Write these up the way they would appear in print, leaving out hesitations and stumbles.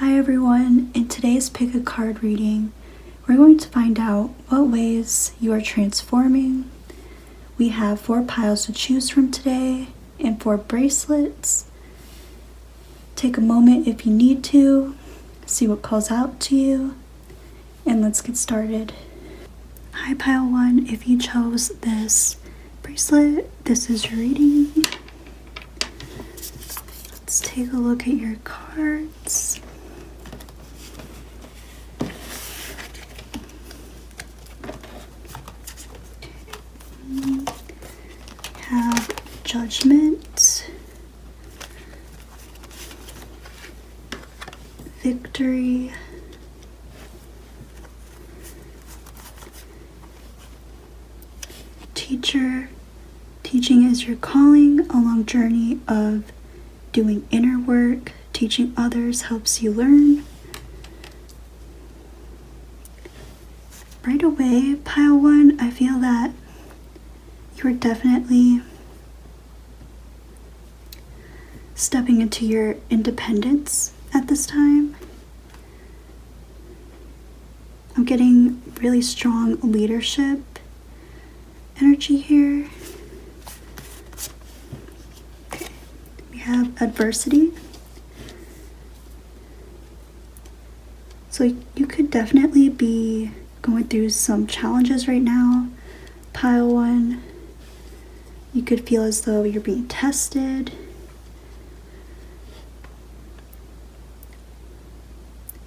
Hi everyone, in today's Pick a Card reading, we're going to find out what ways you are transforming. We have 4 piles to choose from today and 4 bracelets. Take a moment if you need to, see what calls out to you, and let's get started. Hi pile 1, if you chose this bracelet, this is your reading. Let's take a look at your cards. Have judgment, victory, teacher. Teaching is your calling, a long journey of doing inner work. Teaching others helps you learn. Right away, pile 1, I feel that you are definitely stepping into your independence at this time. I'm getting really strong leadership energy here. Okay. We have adversity. So you could definitely be going through some challenges right now. Pile 1. You could feel as though you're being tested.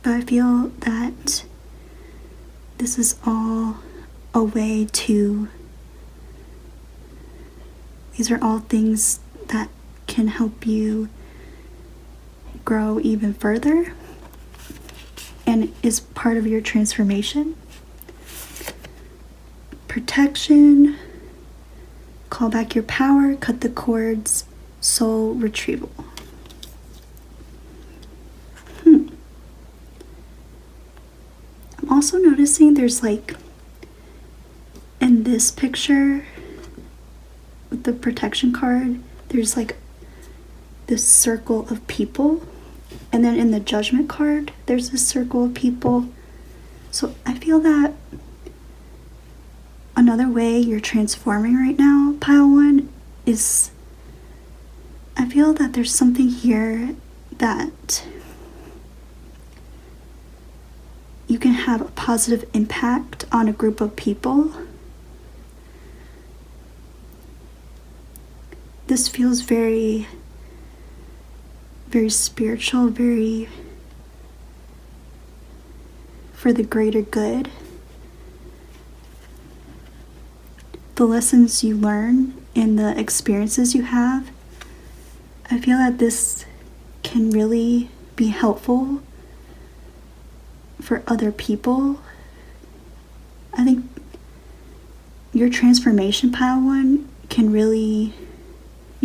But I feel that this is all a way to, these are all things that can help you grow even further and is part of your transformation. Protection, call back your power, cut the cords, soul retrieval. I'm also noticing there's like, in this picture with the protection card, there's like this circle of people, and then in the judgment card there's this circle of people. So I feel that another way you're transforming right now, pile 1, is I feel that there's something here that you can have a positive impact on a group of people. This feels very, very spiritual, very for the greater good. The lessons you learn and the experiences you have, I feel that this can really be helpful for other people. I think your transformation, pile 1, you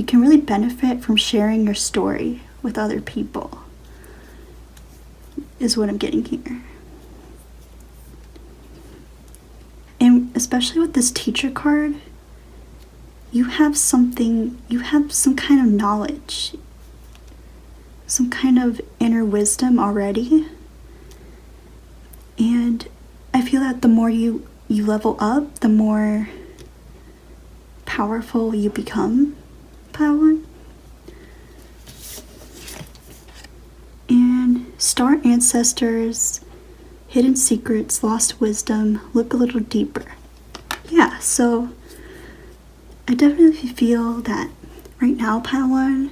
can really benefit from sharing your story with other people, is what I'm getting here. And especially with this teacher card, you have some kind of knowledge, some kind of inner wisdom already. And I feel that the more you level up, the more powerful you become, pile 1. And star ancestors, hidden secrets, lost wisdom, look a little deeper. Yeah, so I definitely feel that right now, pile 1,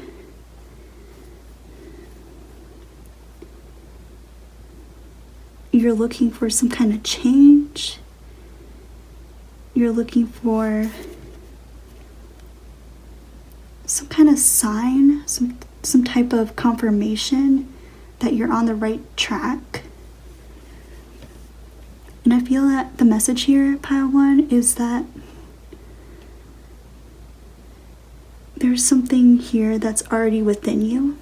you're looking for some kind of change. You're looking for some kind of sign, some type of confirmation that you're on the right track. And I feel that the message here, pile 1, is that there's something here that's already within you.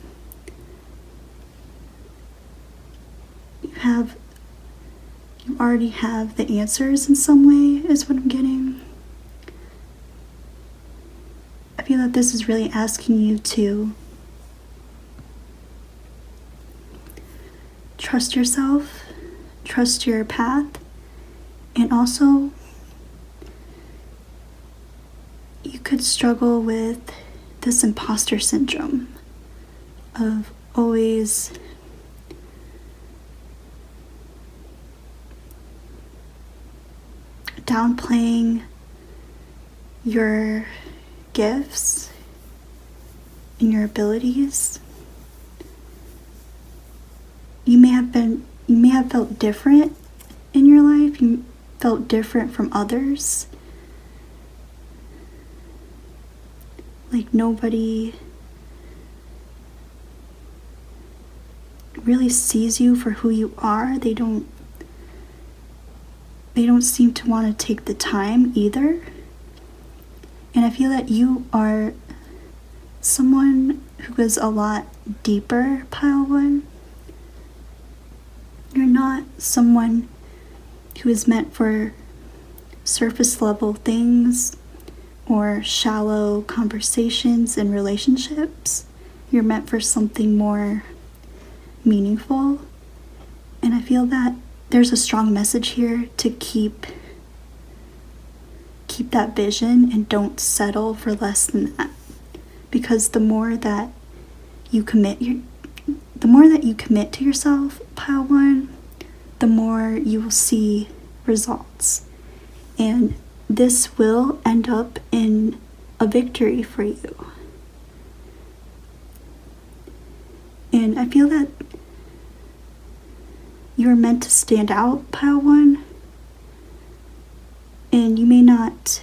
You already have the answers in some way, is what I'm getting. I feel that this is really asking you to trust yourself, trust your path, and also you could struggle with this imposter syndrome of always downplaying your gifts and your abilities. You may have felt different in your life. You felt different from others. Like nobody really sees you for who you are. They don't seem to want to take the time either. And I feel that you are someone who is a lot deeper, Pile 1. You're not someone who is meant for surface level things or shallow conversations and relationships. You're meant for something more meaningful. And I feel that there's a strong message here to keep that vision and don't settle for less than that. Because the more that you commit to yourself, Pile 1, the more you will see results. And this will end up in a victory for you. And I feel that you are meant to stand out, Pile 1. And you may not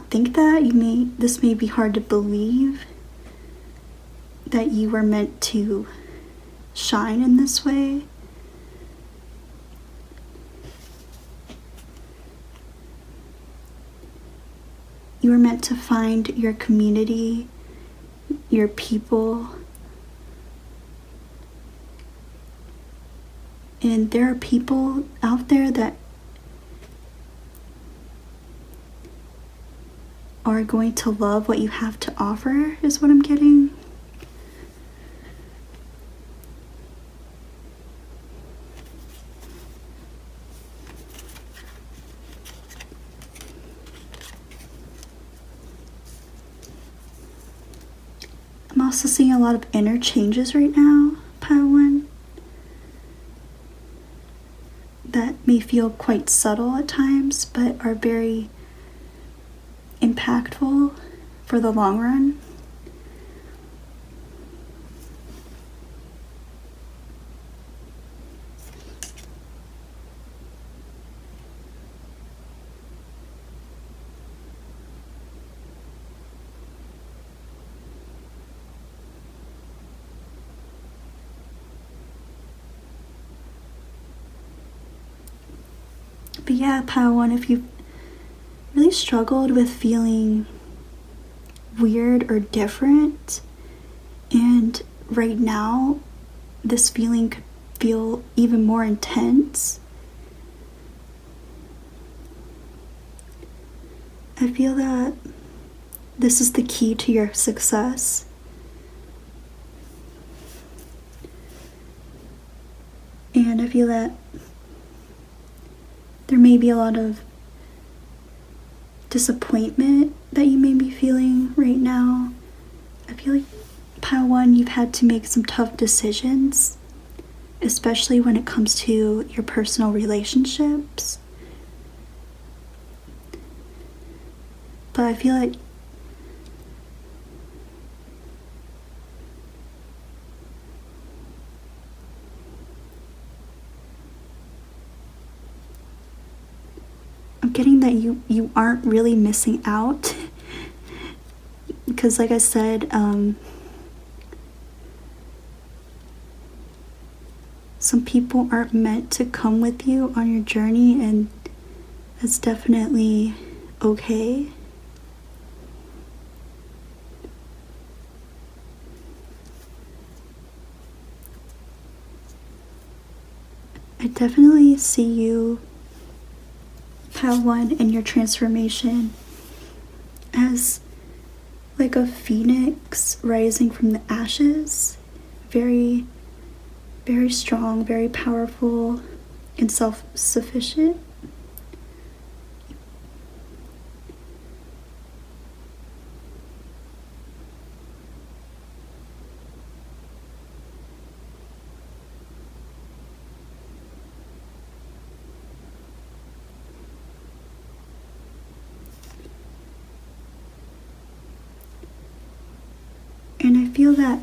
think that. This may be hard to believe that you were meant to shine in this way. You were meant to find your community, your people. And there are people out there that are going to love what you have to offer, is what I'm getting. I'm also seeing a lot of inner changes right now, Pile 1. That may feel quite subtle at times, but are very impactful for the long run. But yeah, Pile 1, if you've really struggled with feeling weird or different, and right now this feeling could feel even more intense, I feel that this is the key to your success. And I feel that there may be a lot of disappointment that you may be feeling right now. I feel like, Pile 1, you've had to make some tough decisions, especially when it comes to your personal relationships. But I feel like I'm getting that you aren't really missing out, because like I said, some people aren't meant to come with you on your journey, and that's definitely okay. I definitely see you, Pile 1, in your transformation as like a phoenix rising from the ashes, very, very strong, very powerful, and self-sufficient. And I feel that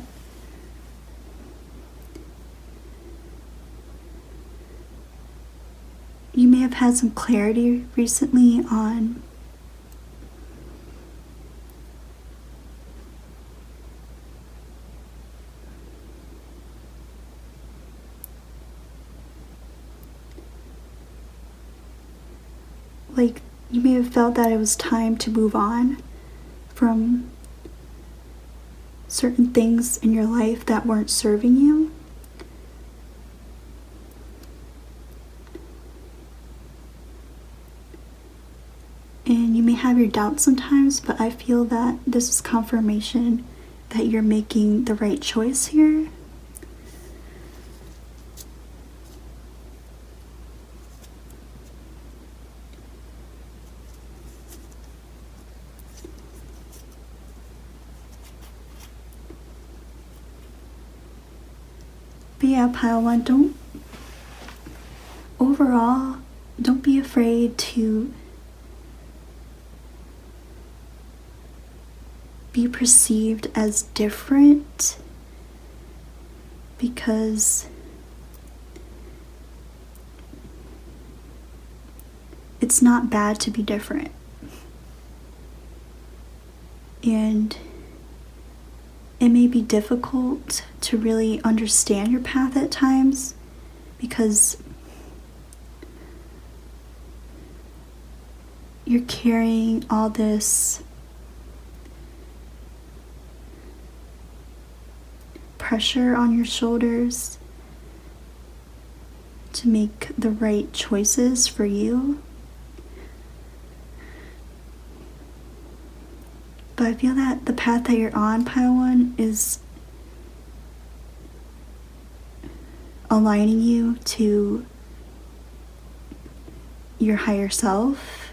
you may have had some clarity recently on like you may have felt that it was time to move on from certain things in your life that weren't serving you. And you may have your doubts sometimes, but I feel that this is confirmation that you're making the right choice here. But yeah, pile one, don't be afraid to be perceived as different, because it's not bad to be different. And it may be difficult to really understand your path at times because you're carrying all this pressure on your shoulders to make the right choices for you. But I feel that the path that you're on, Pile 1, is aligning you to your higher self.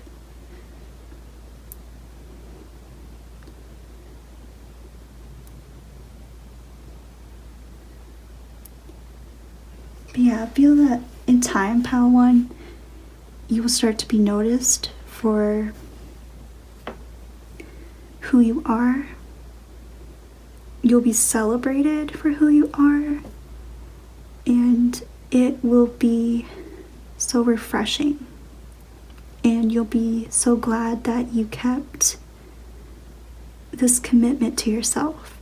But yeah, I feel that in time, Pile 1, you will start to be noticed for who you are. You'll be celebrated for who you are, and it will be so refreshing, and you'll be so glad that you kept this commitment to yourself.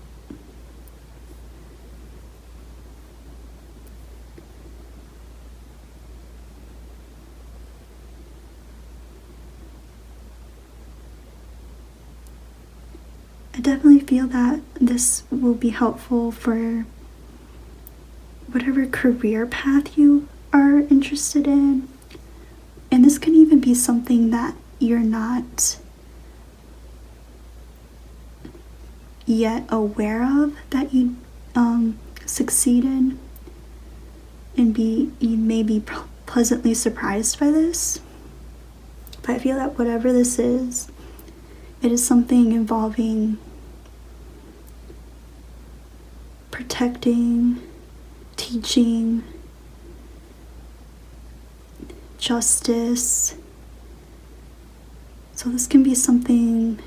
I definitely feel that this will be helpful for whatever career path you are interested in. And this can even be something that you're not yet aware of that you succeed in, and you may be pleasantly surprised by this. But I feel that whatever this is, it is something involving protecting, teaching, justice. So this can be something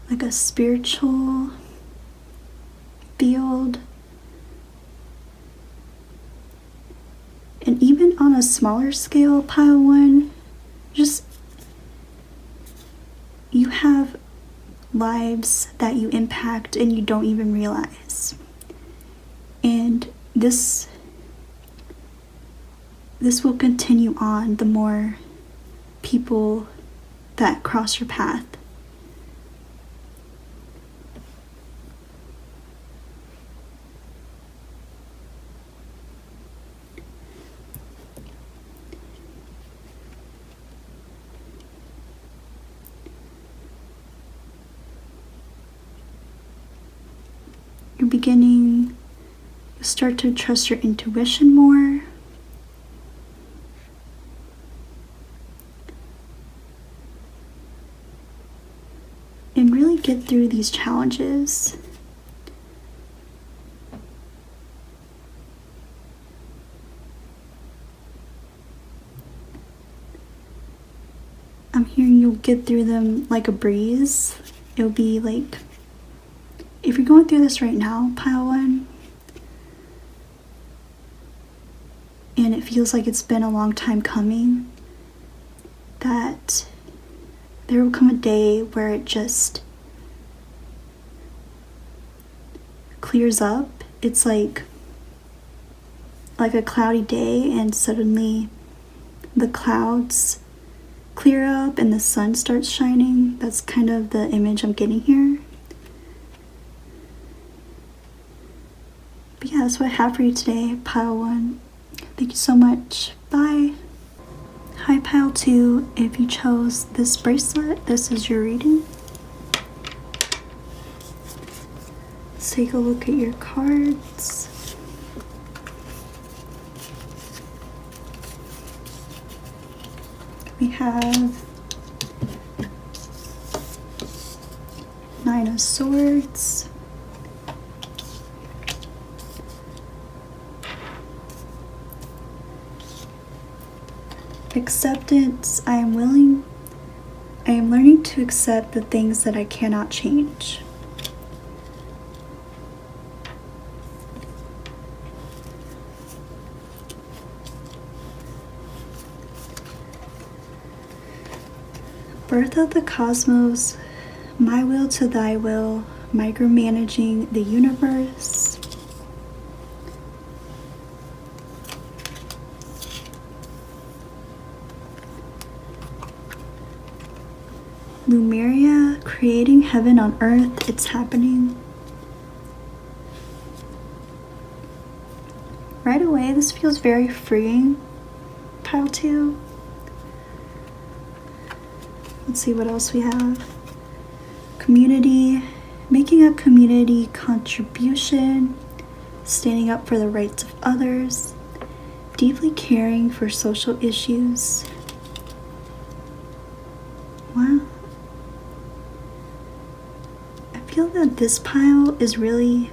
like a spiritual field. And even on a smaller scale, Pile 1, just you have lives that you impact and you don't even realize. And this will continue on the more people that cross your path. You're beginning start to trust your intuition more. And really get through these challenges. I'm hearing you'll get through them like a breeze. It'll be like, if you're going through this right now, pile 1, and it feels like it's been a long time coming, that there will come a day where it just clears up. It's like a cloudy day, and suddenly the clouds clear up and the sun starts shining. That's kind of the image I'm getting here. But yeah, that's what I have for you today, pile 1. Thank you so much. Bye. Hi, pile 2. If you chose this bracelet, this is your reading. Let's take a look at your cards. We have 9 of Swords, acceptance. I am learning to accept the things that I cannot change. Birth of the cosmos, my will to thy will, micromanaging the universe. Lumeria, creating heaven on earth, it's happening. Right away, this feels very freeing, pile 2. Let's see what else we have. Community, making a community contribution, standing up for the rights of others, deeply caring for social issues. Wow. I feel that this pile is really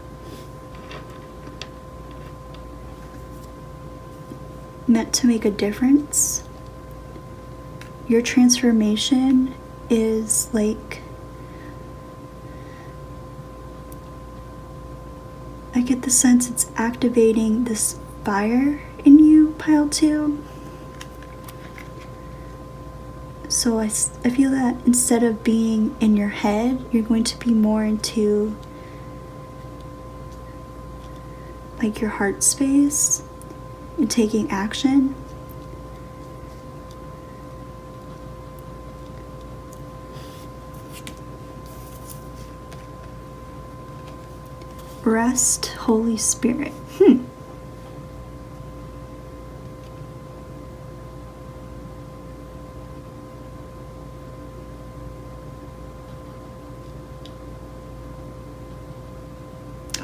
meant to make a difference. Your transformation is like, I get the sense it's activating this fire in you, pile 2. So I feel that instead of being in your head, you're going to be more into like your heart space and taking action. Rest, Holy Spirit.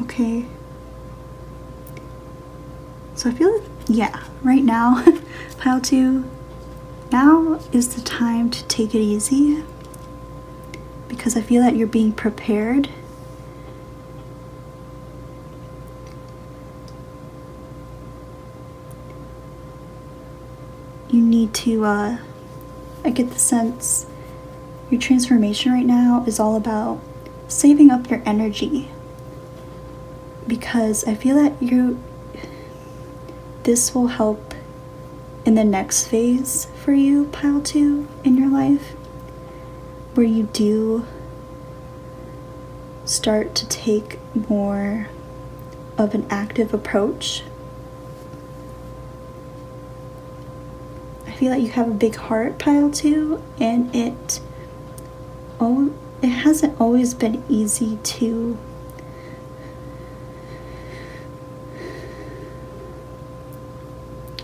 Okay. So I feel like, yeah, right now, pile 2, now is the time to take it easy, because I feel that you're being prepared. You need to, I get the sense your transformation right now is all about saving up your energy, because I feel that this will help in the next phase for you, pile 2, in your life, where you do start to take more of an active approach. I feel like you have a big heart, pile 2, and it hasn't always been easy to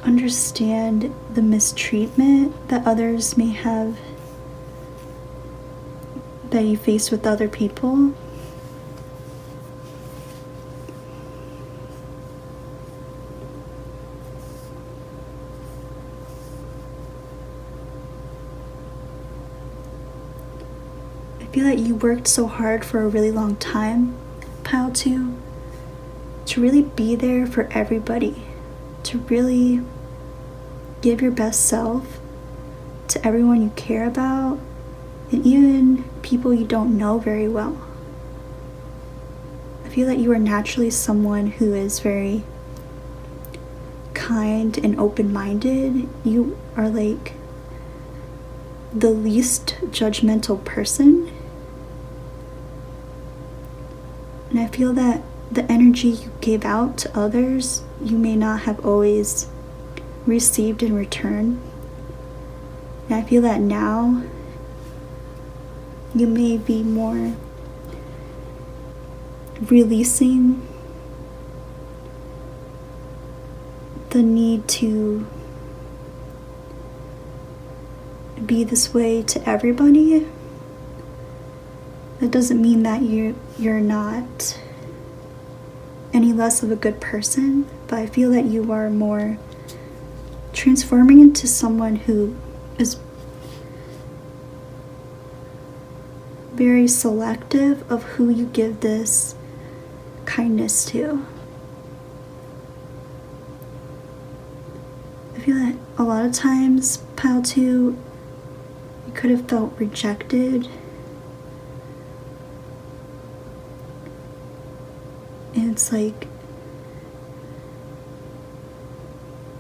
understand the mistreatment that others may have, that you face with other people. feel like you worked so hard for a really long time, Pile 2, to really be there for everybody, to really give your best self to everyone you care about, and even people you don't know very well. I feel that you are naturally someone who is very kind and open-minded. You are like the least judgmental person. And I feel that the energy you gave out to others, you may not have always received in return. And I feel that now you may be more releasing the need to be this way to everybody. That doesn't mean that you're not any less of a good person, but I feel that you are more transforming into someone who is very selective of who you give this kindness to. I feel that a lot of times, Pile 2, you could have felt rejected. And it's like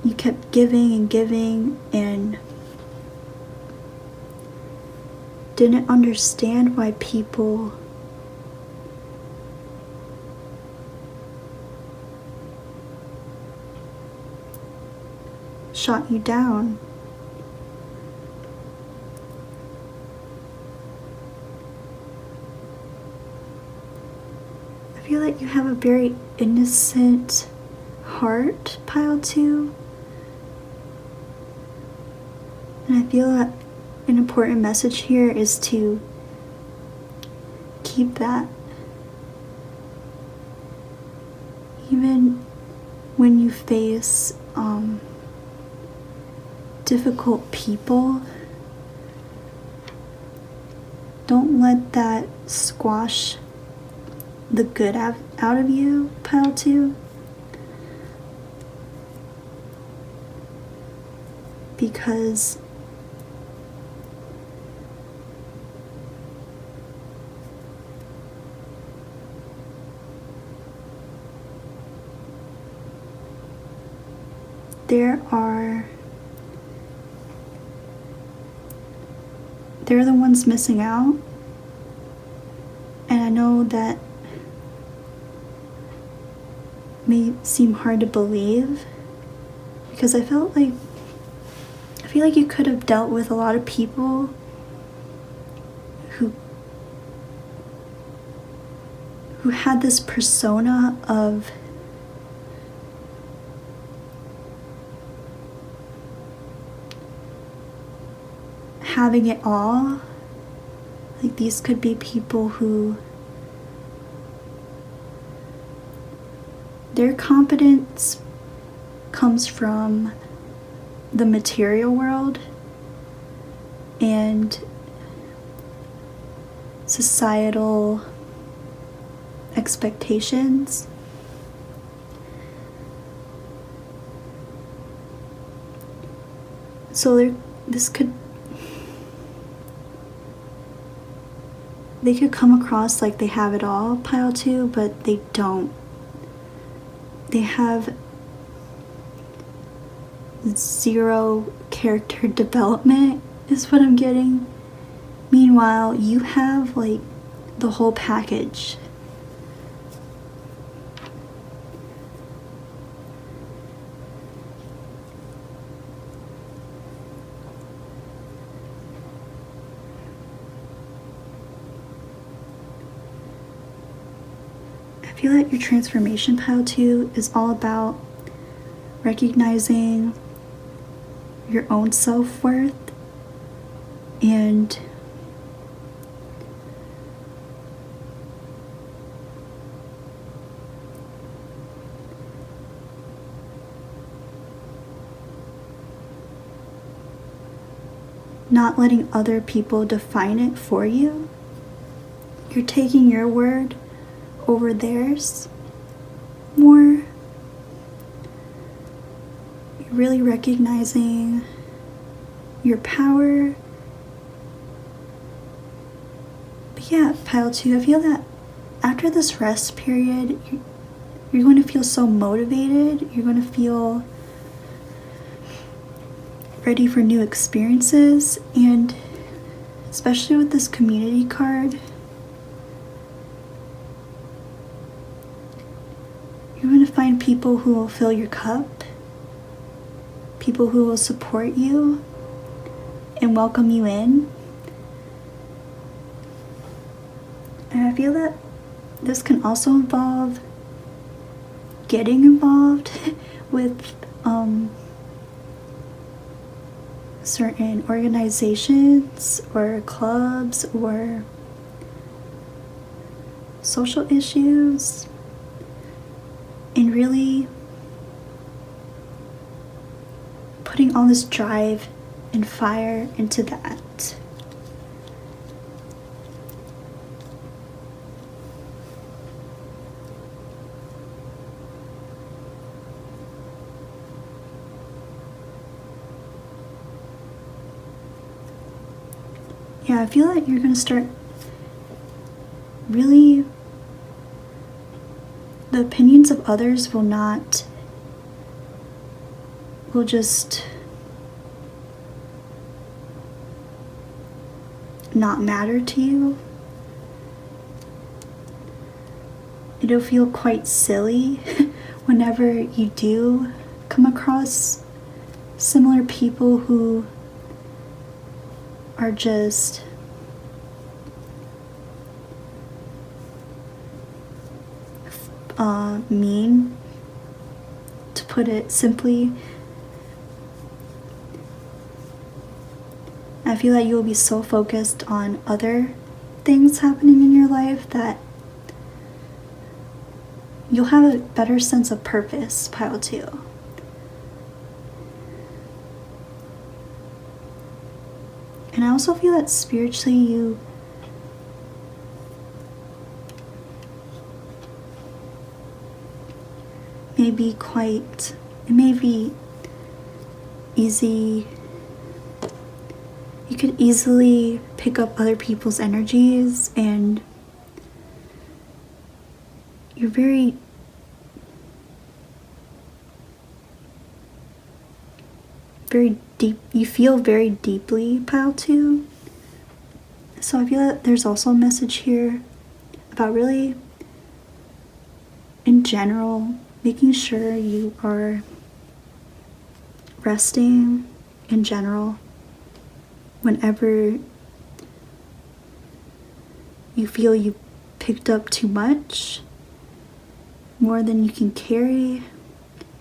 you kept giving and giving and didn't understand why people shot you down. I feel like you have a very innocent heart, Pile 2. And I feel that an important message here is to keep that. Even when you face difficult people, don't let that squash the good out of you, Pile 2. Because they're the ones missing out. And I know that may seem hard to believe, because I feel like you could have dealt with a lot of people who had this persona of having it all. Like, these could be people who their competence comes from the material world and societal expectations. So they could come across like they have it all, Pile 2, but they don't. They have zero character development, is what I'm getting. Meanwhile, you have like the whole package. I feel like your transformation, Pile 2, is all about recognizing your own self-worth and not letting other people define it for you. you're taking your word over theirs more. You're really recognizing your power. But yeah, pile 2, I feel that after this rest period, you're going to feel so motivated. You're going to feel ready for new experiences, and especially with this community card, you're going to find people who will fill your cup, people who will support you and welcome you in. And I feel that this can also involve getting involved with certain organizations or clubs or social issues, and really putting all this drive and fire into that. Yeah, I feel like you're going to start really, the opinions of others will just not matter to you. It'll feel quite silly whenever you do come across similar people who are just mean, to put it simply. I feel like you'll be so focused on other things happening in your life that you'll have a better sense of purpose, pile 2. And I also feel that spiritually you may be it may be easy. You could easily pick up other people's energies, and you're very deep. You feel very deeply, pile 2. So I feel that there's also a message here about really, in general, making sure you are resting in general whenever you feel you picked up too much, more than you can carry.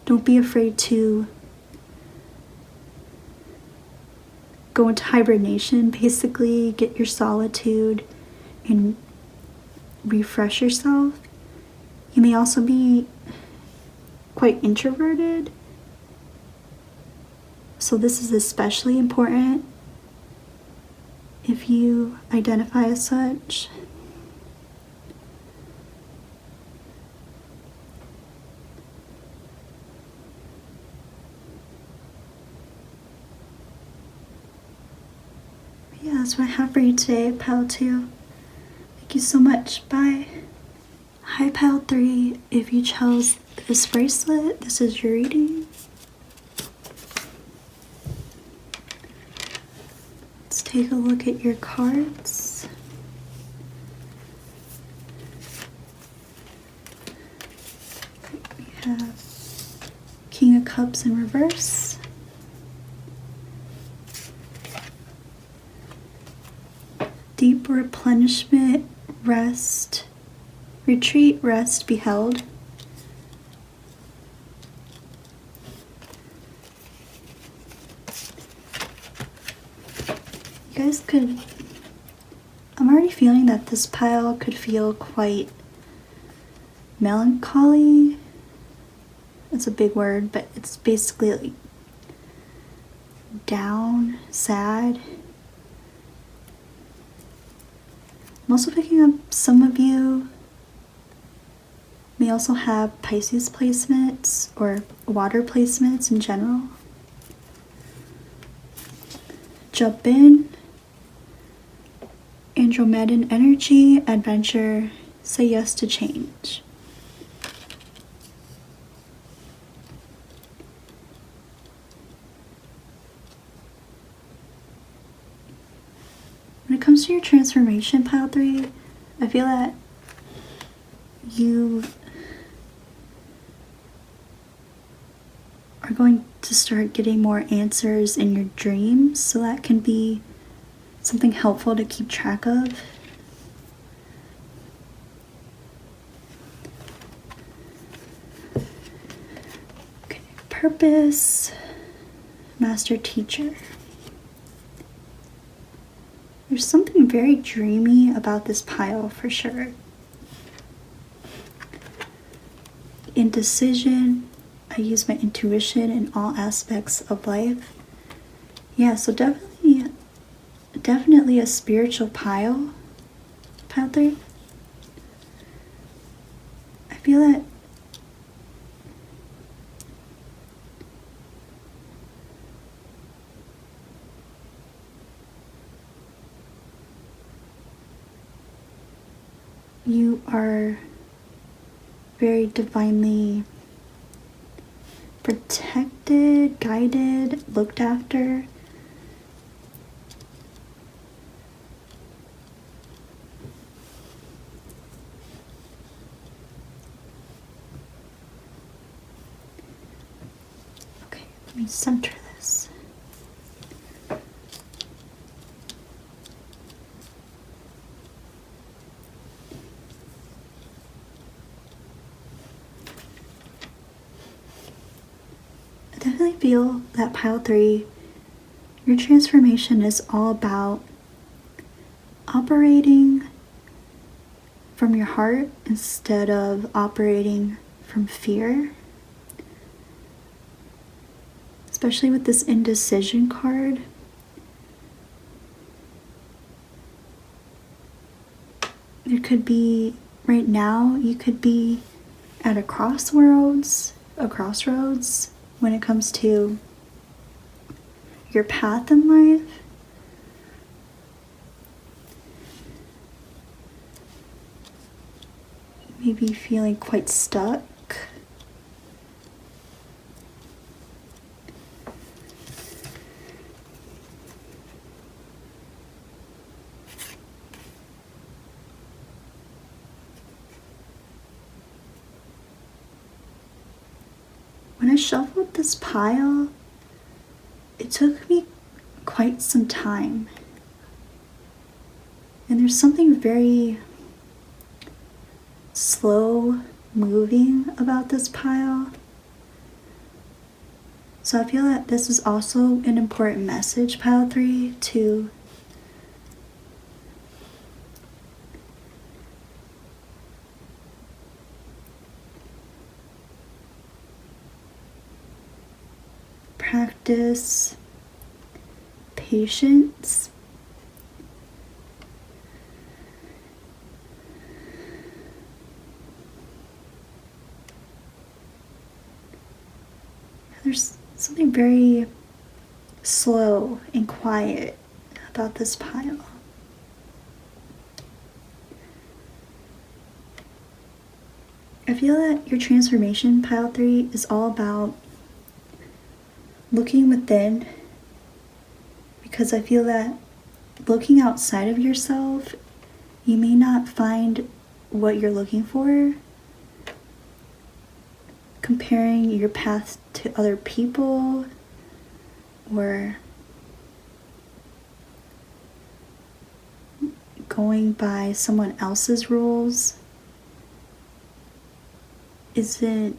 Don't be afraid to go into hibernation, basically get your solitude and refresh yourself. You may also be quite introverted, so this is especially important if you identify as such. Yeah, that's what I have for you today, pile 2. Thank you so much. Bye. Hi, pile 3. If you chose this bracelet, this is your reading. Let's take a look at your cards. We have King of Cups in reverse, deep replenishment, rest, retreat, rest, be held. You guys could, I'm already feeling that this pile could feel quite melancholy. It's a big word, but it's basically like down, sad. I'm also picking up some of you may also have Pisces placements or water placements in general. Jump in. Andromedan energy, adventure, say yes to change. When it comes to your transformation, pile 3, I feel that you are going to start getting more answers in your dreams, so that can be something helpful to keep track of. Okay, purpose, master teacher. There's something very dreamy about this pile for sure. Indecision. I use my intuition in all aspects of life. Yeah, so definitely a spiritual pile 3. I feel that you are very divinely protected, guided, looked after. Okay, let me center this. I definitely feel that pile 3, your transformation is all about operating from your heart instead of operating from fear. Especially with this indecision card. There could be, right now, you could be at a crossroads when it comes to your path in life. Maybe feeling quite stuck. When I shuffled this pile, it took me quite some time. And there's something very slow moving about this pile. So I feel that this is also an important message, pile 3, to practice patience. There's something very slow and quiet about this pile. I feel that your transformation, pile 3, is all about looking within, because I feel that looking outside of yourself, you may not find what you're looking for. Comparing your path to other people, or going by someone else's rules isn't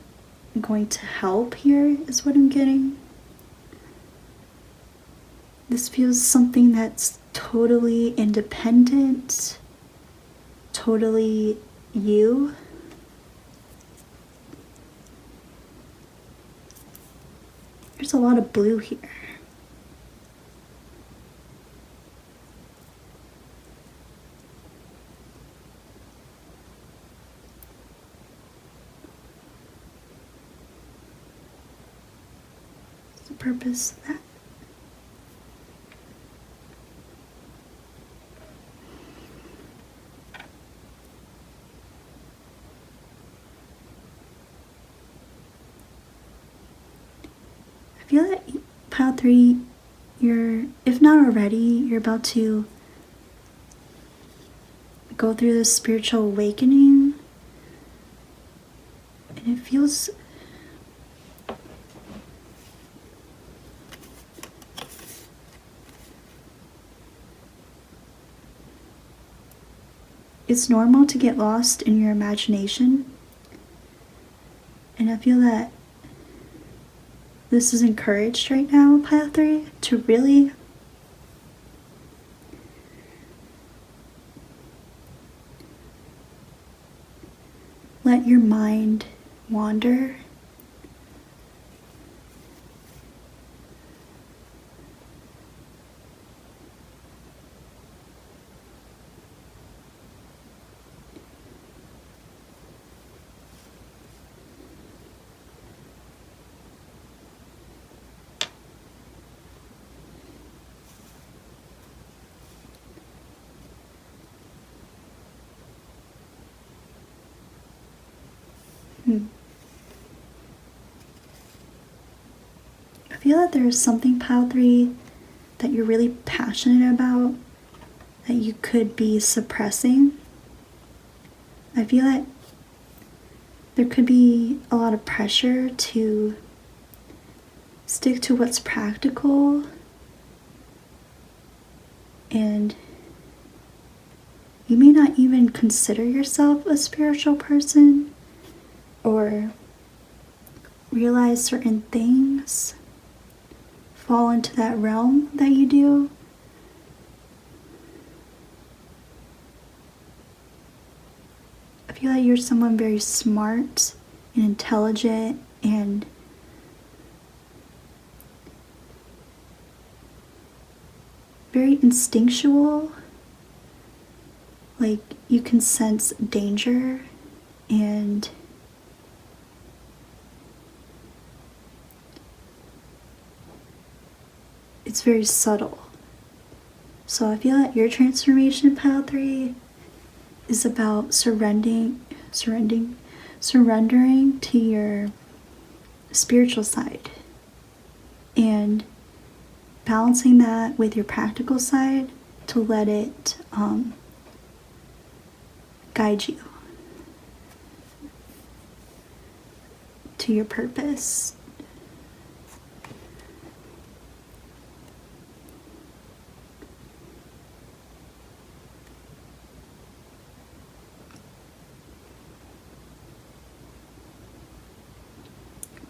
going to help here, is what I'm getting. This feels something that's totally independent, totally you. There's a lot of blue here. the purpose of that? I feel that pile 3, if not already, you're about to go through this spiritual awakening, and it feels it's normal to get lost in your imagination, and I feel that this is encouraged right now, pile 3, to really let your mind wander. I feel that there is something, pile 3, that you're really passionate about that you could be suppressing. I feel like there could be a lot of pressure to stick to what's practical, and you may not even consider yourself a spiritual person or realize certain things fall into that realm that you do. I feel like you're someone very smart and intelligent and very instinctual. Like, you can sense danger, and it's very subtle. So I feel that your transformation, pile 3, is about surrendering to your spiritual side and balancing that with your practical side to let it guide you to your purpose.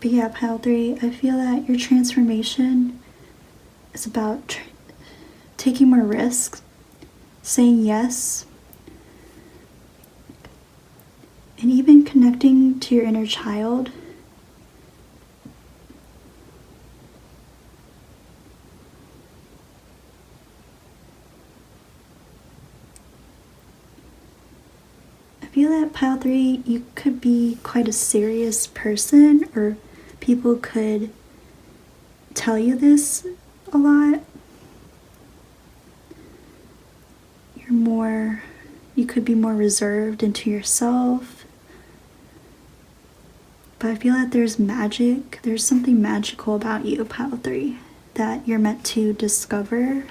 But yeah, pile 3, I feel that your transformation is about taking more risks, saying yes, and even connecting to your inner child. I feel that, pile 3, you could be quite a serious person, or people could tell you this a lot. You could be more reserved into yourself. But I feel that there's something magical about you, pile 3, that you're meant to discover.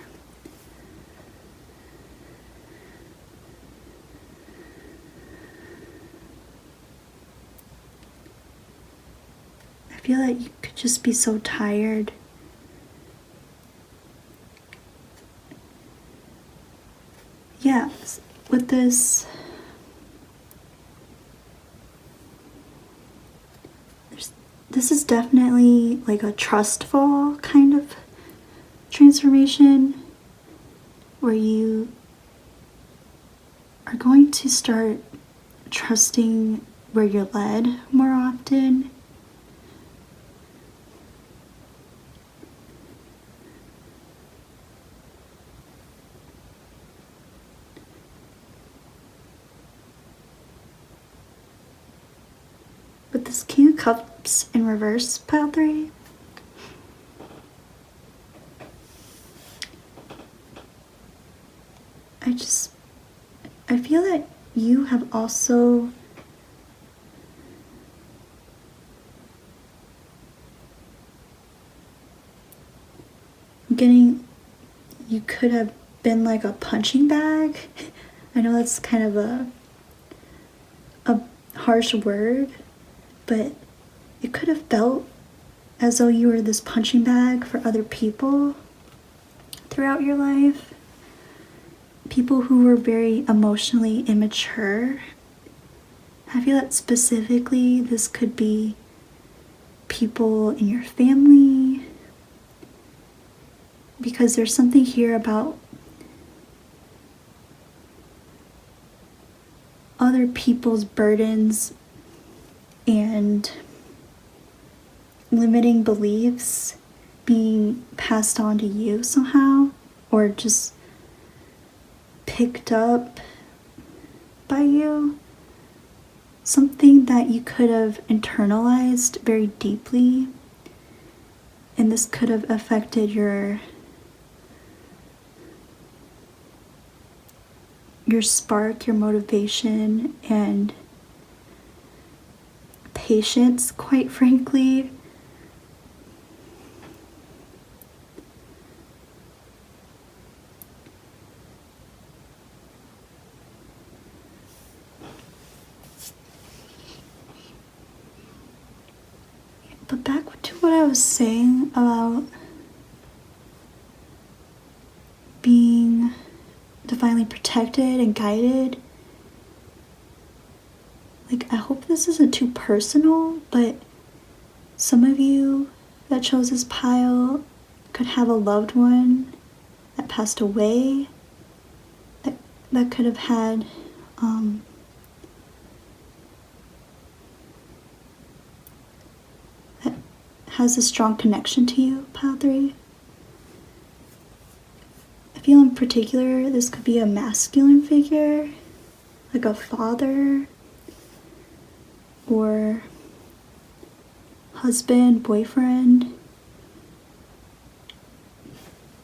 I feel like you could just be so tired. Yeah, with this, this is definitely like a trustful kind of transformation where you are going to start trusting where you're led more often. But this King of Cups in reverse, pile 3, I feel that you have also you could have been like a punching bag. I know that's kind of a harsh word, but it could have felt as though you were this punching bag for other people throughout your life. People who were very emotionally immature. I feel that specifically this could be people in your family, because there's something here about other people's burdens and limiting beliefs being passed on to you somehow, or just picked up by you. Something that you could have internalized very deeply, and this could have affected your spark, your motivation, and patience, quite frankly. But back to what I was saying about being divinely protected and guided. Like, I hope this isn't too personal, but some of you that chose this pile could have a loved one that passed away, that could have had that has a strong connection to you, pile 3. I feel in particular this could be a masculine figure, like a father or husband, boyfriend,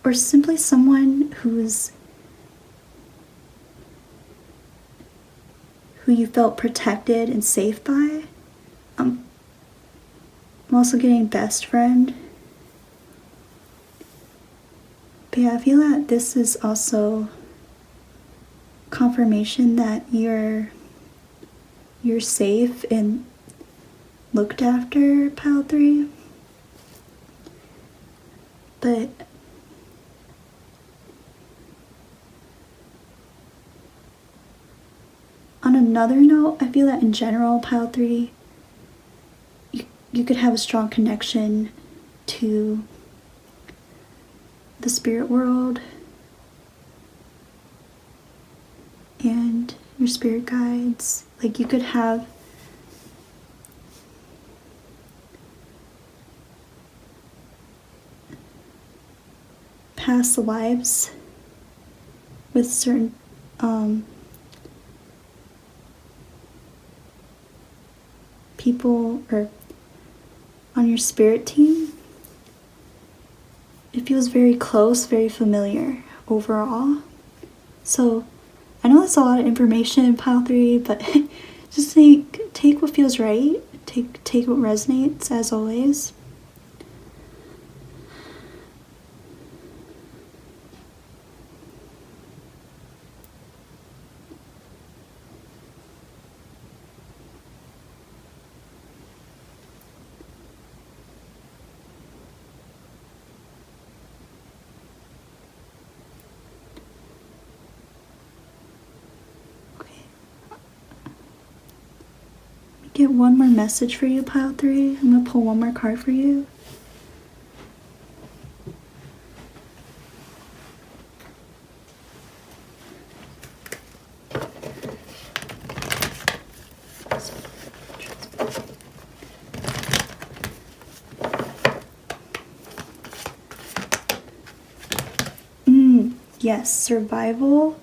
or simply someone who you felt protected and safe by. I'm also getting best friend. But yeah, I feel that this is also confirmation that you're safe and looked after, pile 3. But on another note, I feel that in general, pile 3, you could have a strong connection to the spirit world and your spirit guides. Like, you could have past lives with certain people or on your spirit team. It feels very close, very familiar overall. So I know that's a lot of information, pile 3, but just take what feels right. Take what resonates, as always. Get one more message for you, pile 3. I'm gonna pull one more card for you. Yes, survival.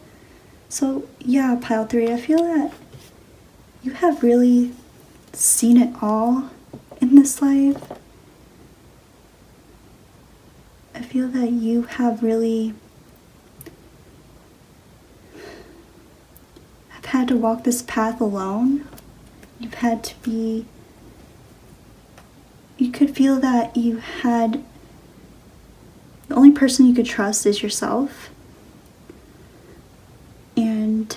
So yeah, pile 3, I feel that you have really seen it all in this life. I feel that you have really had to walk this path alone. You've had to be, you could feel that you had, the only person you could trust is yourself. And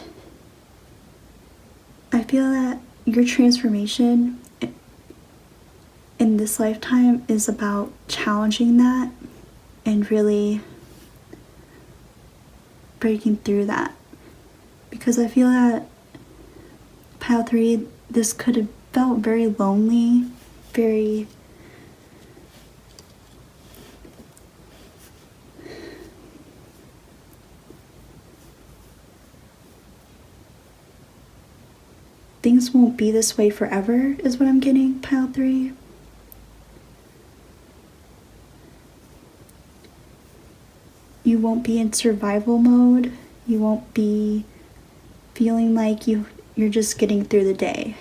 I feel that your transformation in this lifetime is about challenging that and really breaking through that. Because I feel that pile 3, this could have felt very lonely, very things won't be this way forever is what I'm getting, pile 3. You won't be in survival mode. You won't be feeling like you're just getting through the day.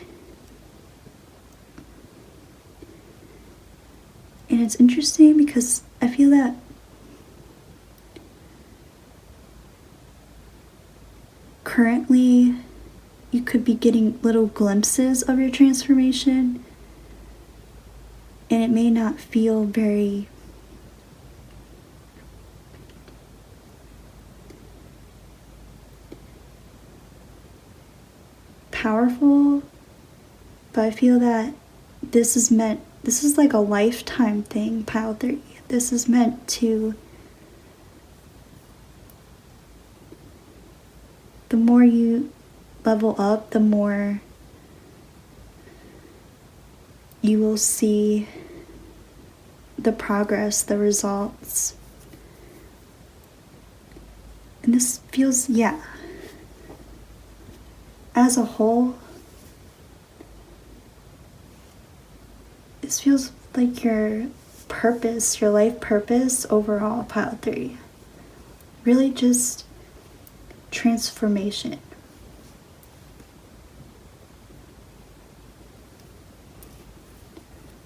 And it's interesting because I feel that currently you could be getting little glimpses of your transformation, and it may not feel very powerful, but I feel that this is like a lifetime thing, pile 3. This is meant to, the more you level up, the more you will see the progress, the results. And this feels, yeah, as a whole, this feels like your purpose, your life purpose overall, pile 3. Really just transformation.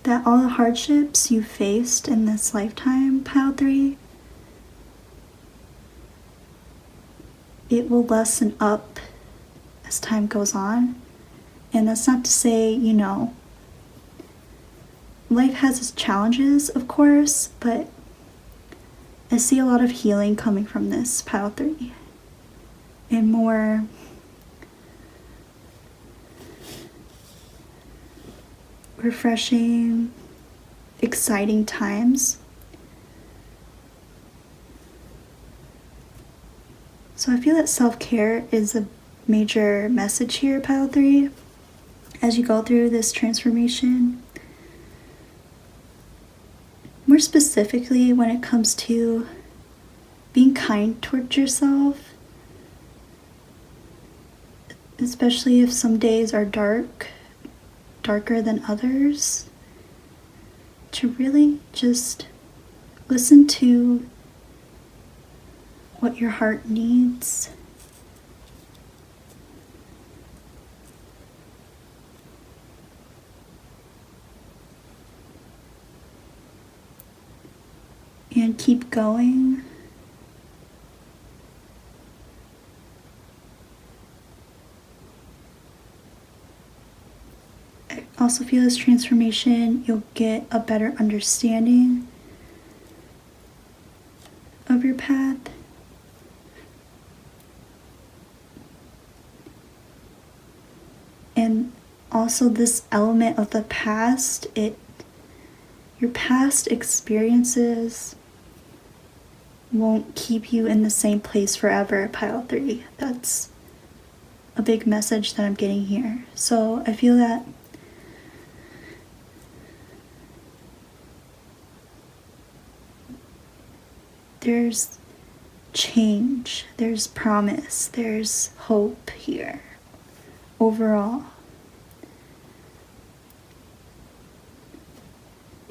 That all the hardships you faced in this lifetime, pile 3, it will lessen up as time goes on. And that's not to say, life has its challenges, of course, but I see a lot of healing coming from this, pile 3. And more refreshing, exciting times. So I feel that self-care is a major message here, pile 3, as you go through this transformation. More specifically, when it comes to being kind towards yourself, especially if some days are darker than others, to really just listen to what your heart needs. And keep going. I also feel this transformation, you'll get a better understanding of your path. And also this element of the past, your past experiences won't keep you in the same place forever, pile 3. That's a big message that I'm getting here. So I feel that there's change, there's promise, there's hope here overall.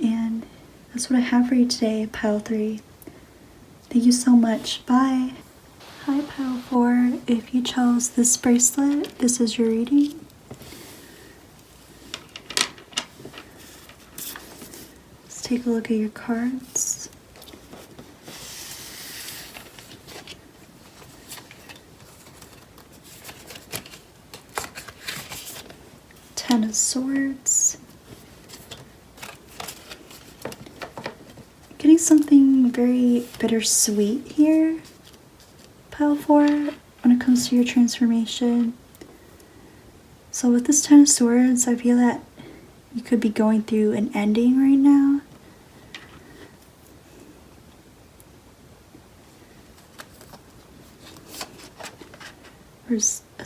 And that's what I have for you today, pile 3. Thank you so much. Bye. Hi, pile 4. If you chose this bracelet, this is your reading. Let's take a look at your cards. of Swords. Getting something very bittersweet here, pile 4, when it comes to your transformation. So with this Ten of Swords, I feel that you could be going through an ending right now. There's a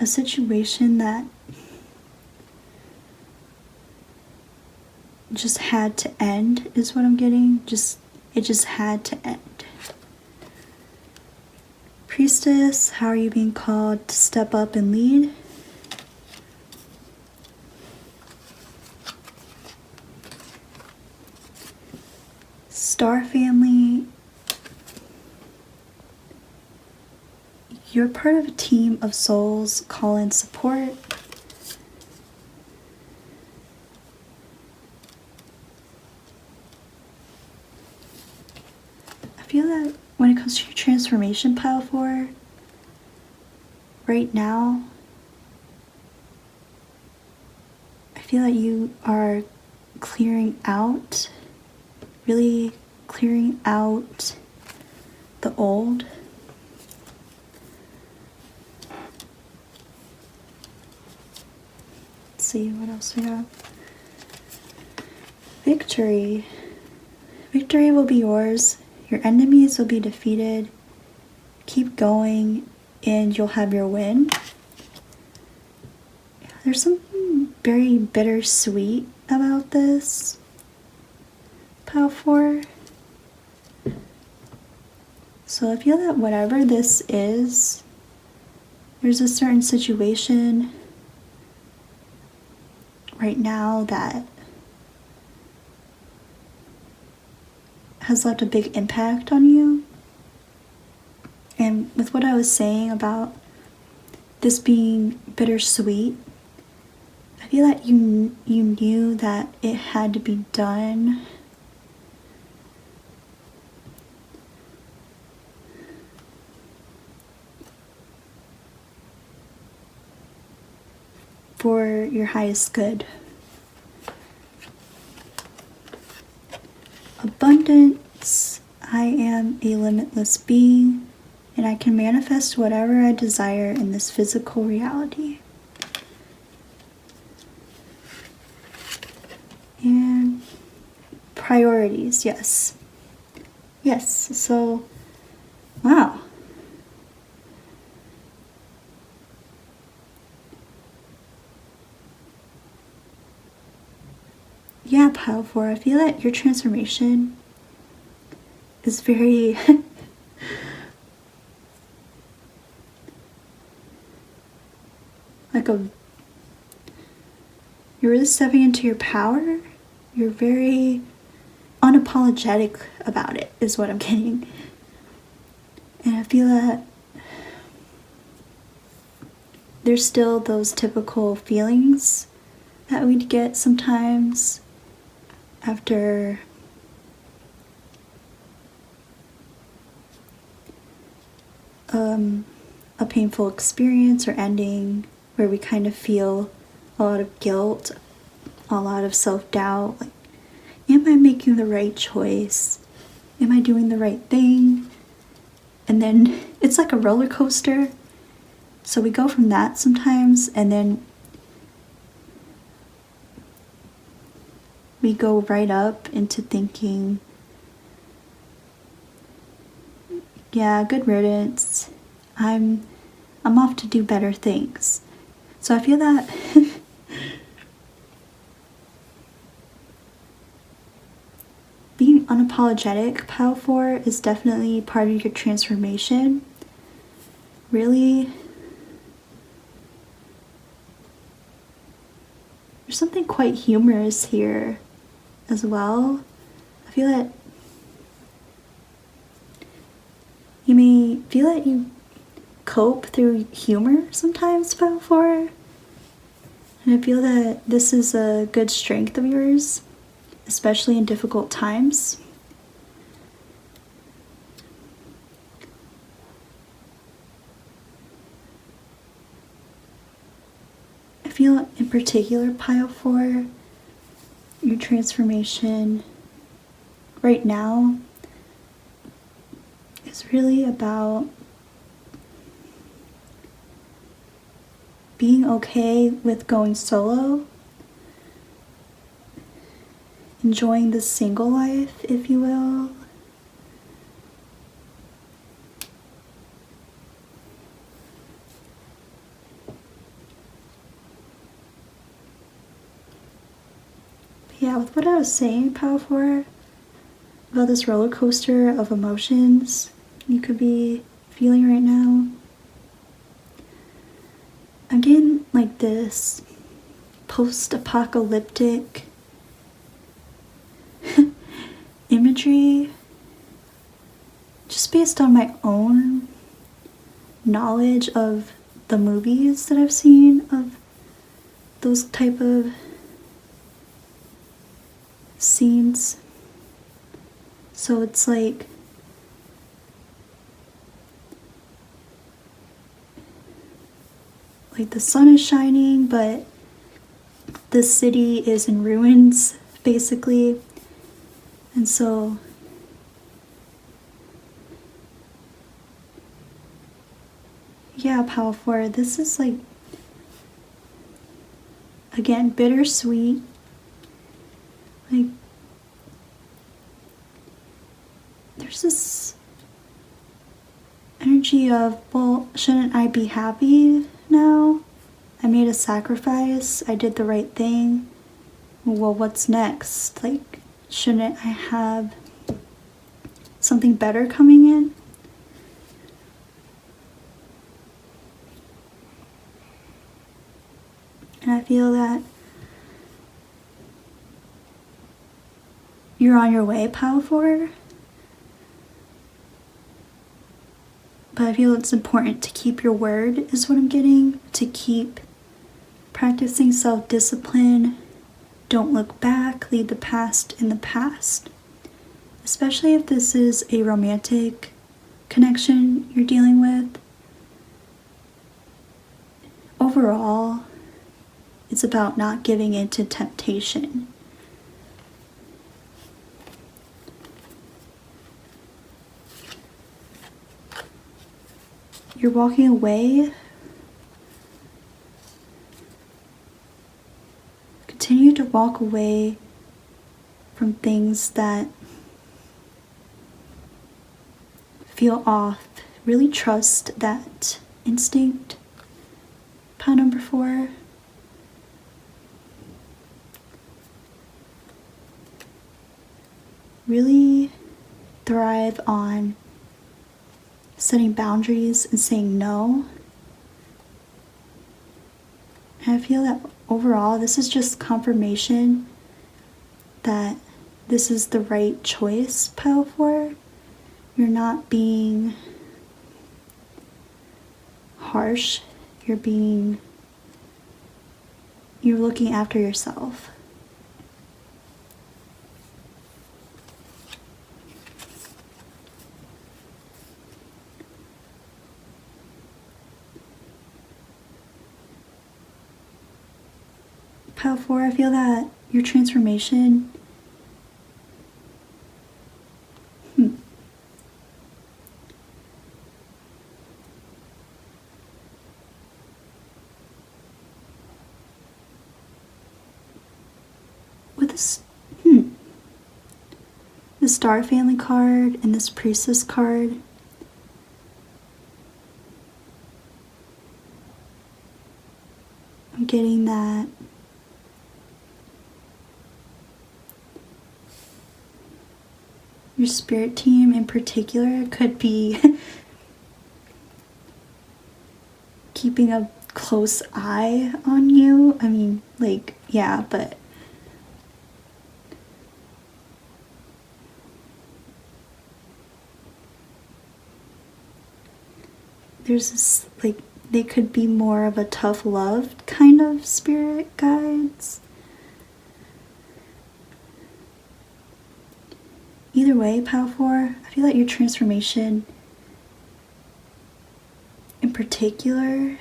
situation that just had to end is what I'm getting. It just had to end. Priestess, how are you being called to step up and lead? Star family, you're part of a team of souls. Call in support. I feel that when it comes to your transformation, pile 4, right now, I feel that you are clearing out, really clearing out the old. Let's see what else we got. Victory. Victory will be yours. Your enemies will be defeated. Keep going and you'll have your win. There's something very bittersweet about this, pile 4. So I feel that whatever this is, there's a certain situation right now that has left a big impact on you. And with what I was saying about this being bittersweet, I feel that you knew that it had to be done. For your highest good. Abundance. I am a limitless being, and I can manifest whatever I desire in this physical reality. And priorities, yes. Yes, so, wow. Yeah, pile 4, I feel that your transformation is very you're really stepping into your power. You're very unapologetic about it, is what I'm getting. And I feel that there's still those typical feelings that we'd get sometimes after a painful experience or ending, where we kind of feel a lot of guilt, a lot of self-doubt, like, am I making the right choice? Am I doing the right thing? And then it's like a roller coaster. So we go from that sometimes, and then we go right up into thinking, yeah, good riddance. I'm off to do better things. So I feel that being unapologetic, pile 4, is definitely part of your transformation. Really, there's something quite humorous here as well. I feel that you may feel that you cope through humor sometimes, pile 4. And I feel that this is a good strength of yours, especially in difficult times. I feel in In particular, pile 4, your transformation right now is really about being okay with going solo, enjoying the single life, if you will. Yeah, with what I was saying, Pile 4, about this roller coaster of emotions you could be feeling right now. Again, like this post-apocalyptic imagery, just based on my own knowledge of the movies that I've seen of those type of scenes. So it's like the sun is shining, but the city is in ruins, basically. And so yeah, Pile 4, this is like, again, bittersweet. Like, there's this energy of, well, shouldn't I be happy now? I made a sacrifice. I did the right thing. Well, what's next? Like, shouldn't I have something better coming in? And I feel that you're on your way, Pile 4. But I feel it's important to keep your word, is what I'm getting. To keep practicing self-discipline. Don't look back. Leave the past in the past. Especially if this is a romantic connection you're dealing with. Overall, it's about not giving in to temptation. You're walking away. Continue to walk away from things that feel off. Really trust that instinct. Pile number 4. Really thrive on setting boundaries and saying no. And I feel that overall, this is just confirmation that this is the right choice, Pile 4. You're not being harsh. You're looking after yourself. Pile 4, I feel that your transformation with this the Star Family card and this Priestess card, I'm getting that your spirit team in particular could be keeping a close eye on you. I mean, like, yeah, but there's this, like, they could be more of a tough love kind of spirit guides. Either way, Pile 4, I feel like your transformation in particular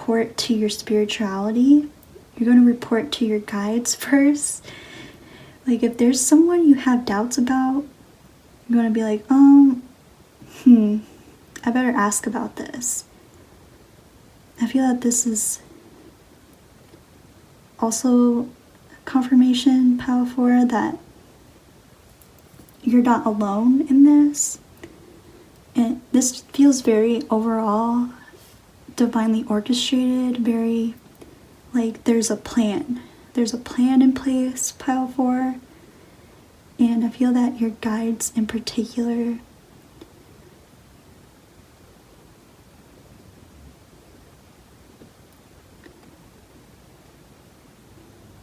report to your spirituality. You're going to report to your guides first. Like if there's someone you have doubts about, you're going to be like, I better ask about this. I feel that this is also confirmation, Pile 4, that you're not alone in this. And this feels very overall divinely orchestrated, very like there's a plan. There's a plan in place, Pile 4. And I feel that your guides in particular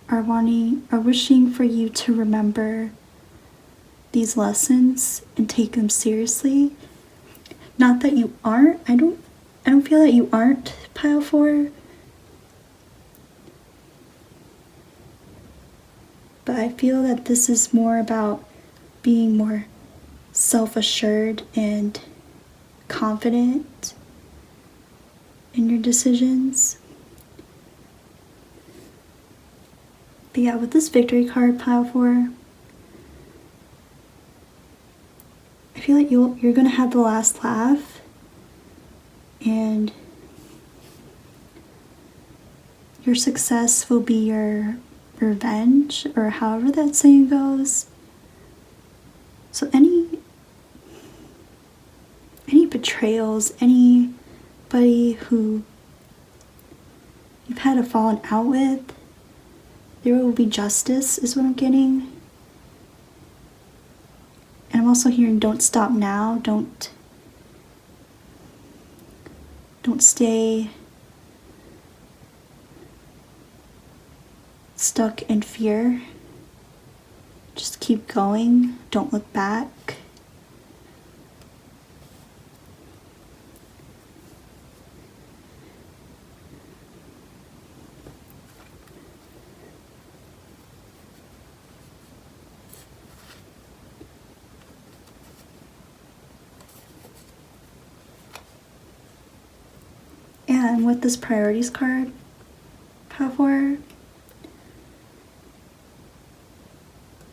are wishing for you to remember these lessons and take them seriously. Not that you aren't. I don't feel that you aren't, Pile 4. But I feel that this is more about being more self-assured and confident in your decisions. But yeah, with this victory card, Pile 4, I feel like you're gonna have the last laugh, and your success will be your revenge, or however that saying goes. So any betrayals, anybody who you've had a falling out with, there will be justice, is what I'm getting. And I'm also hearing don't stop now, don't stay stuck in fear. Just keep going, don't look back. And with this priorities card, Pile 4,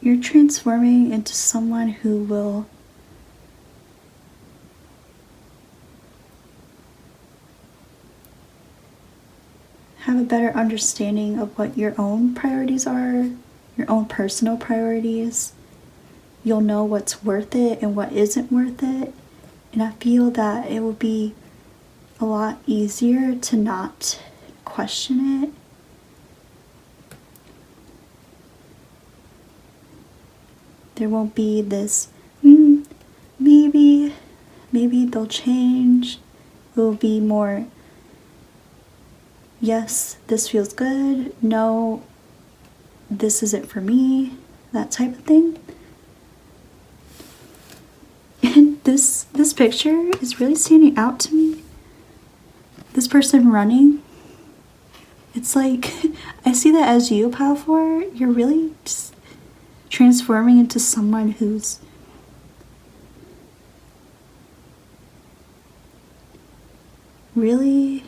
you're transforming into someone who will have a better understanding of what your own priorities are, your own personal priorities. You'll know what's worth it and what isn't worth it. And I feel that it will be a lot easier to not question it. There won't be this, maybe they'll change. It will be more, yes, this feels good. No, this isn't for me. That type of thing. And this picture is really standing out to me. This person running. It's like, I see that as you, Pile 4. You're really just transforming into someone who's really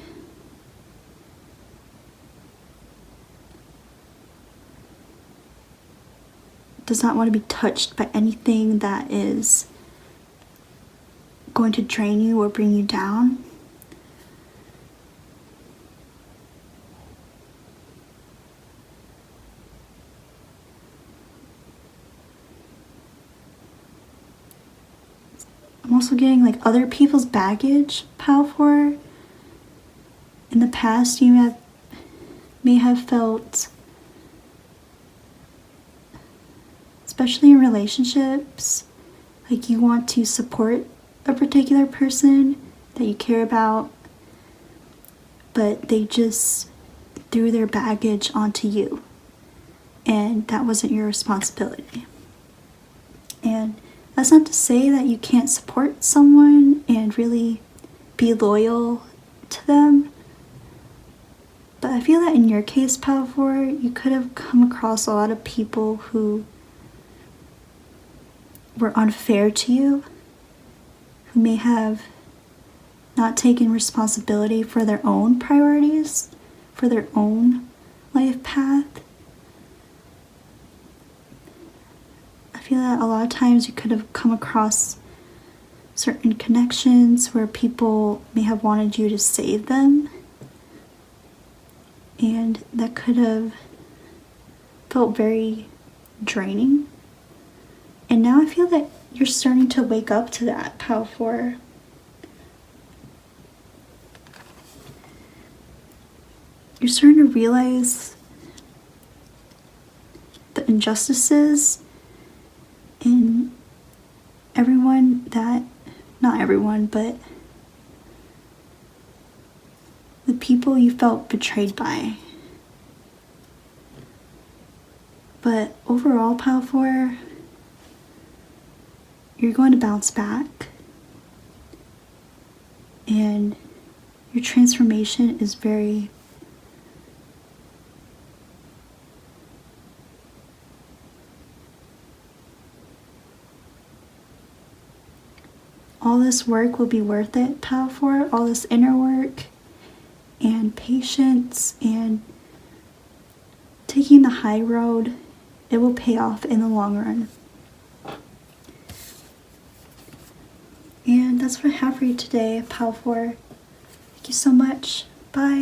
does not want to be touched by anything that is going to drain you or bring you down. I'm also getting like other people's baggage, Pile 4. In the past, you may have felt, especially in relationships, like you want to support a particular person that you care about, but they just threw their baggage onto you, and that wasn't your responsibility. And that's not to say that you can't support someone and really be loyal to them, but I feel that in your case, Pile 4, you could have come across a lot of people who were unfair to you, who may have not taking responsibility for their own priorities, for their own life path. I feel that a lot of times you could have come across certain connections where people may have wanted you to save them, and that could have felt very draining. And now I feel that you're starting to wake up to that, Pile 4. You're starting to realize the injustices in everyone that, not everyone, but the people you felt betrayed by. But overall, Pile 4, you're going to bounce back, and your transformation is very all this work will be worth it, Pile 4. All this inner work and patience and taking the high road, it will pay off in the long run. And that's what I have for you today, Pile 4. Thank you so much. Bye.